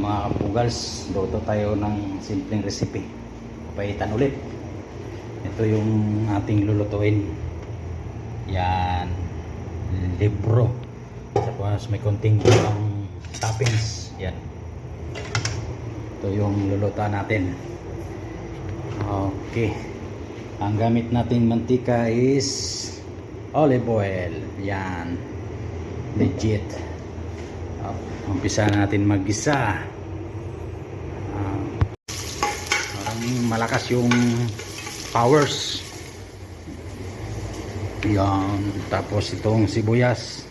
Mga kapugals, luto tayo ng simpleng recipe. Papaitan ulit. Ito yung ating lulutuin. Yan, libro. Tapos may konting pang toppings. Yan. Ito yung lulutuan natin. Okay. Ang gamit nating mantika is olive oil. Yan. Legit. Umpisa natin mag-gisa. Parang malakas yung powers. Yan. Tapos itong sibuyas.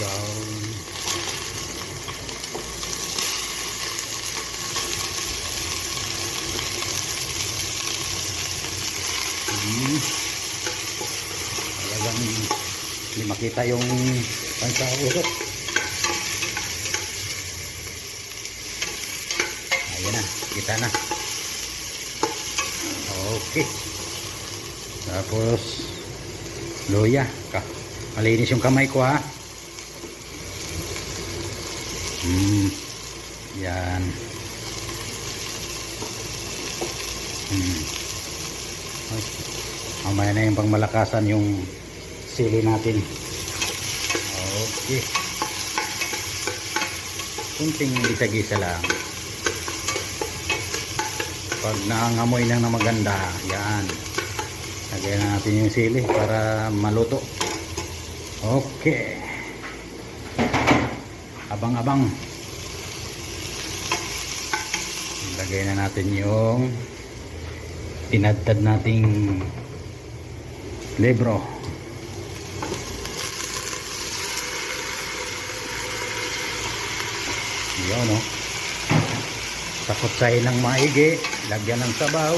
Yan. Talagang hindi makita yung pansahurot. Ayan na, kita na. Okay. Tapos luya. Malinis yung kamay ko, ha. Yan. Mamaya na yung pangmalakasan yung sili natin. Okay. Kunting gisa-gisa lang. Pag naangamoy lang na maganda, yan. Lagyan natin yung sili para maluto. Okay. Abang-abang. Lagay na natin yung tinadtad nating libro. Yun, no? Takotsahin ng maigi, lagyan ng sabaw.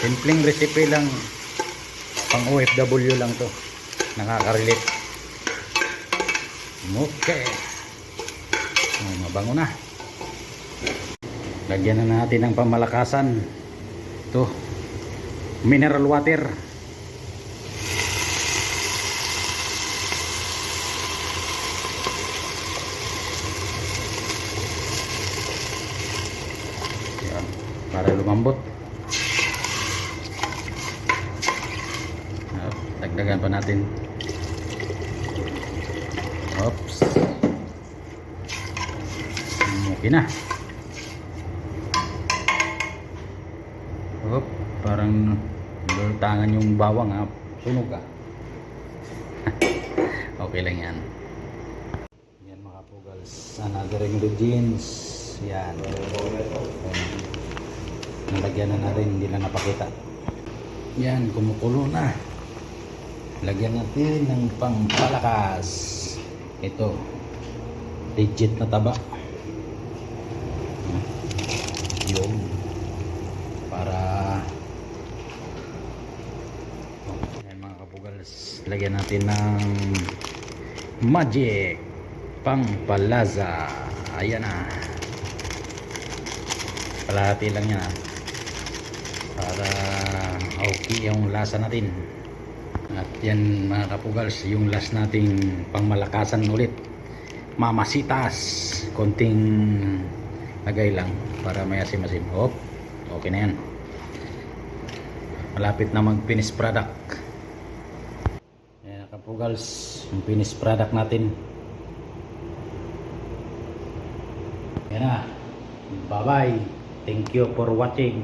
Simpleng recipe lang, pang OFW lang to, nakaka-relate. Okay. Mabango na. Lagyan na natin ng pamalakasan. Ito, mineral water. Yan, para lumambot. Dagdagan pa natin. Oops. Okay na. Oop, parang lulutangan yung bawang, ha. Sunog, ha. Okay lang yan. Yan mga pugals. Another ingredients. Yan. Nalagyan na natin, hindi na napakita. Yan, kumukulo na. Lagyan natin ng pampalakas. Ito, legit na taba. Yun. Para yan mga kapugals, lagyan natin ng magic pampalasa. Ayan na. Palahati lang yan, para okay yung lasa natin. At yan mga kapugals, yung last nating pangmalakasan ulit, mamasitas. Konting lagay lang para may asim-asim. Hop, okay na yan. Malapit na mag finished product. Yan kapugals, yung finished product natin. Yan na. Bye bye. Thank you for watching.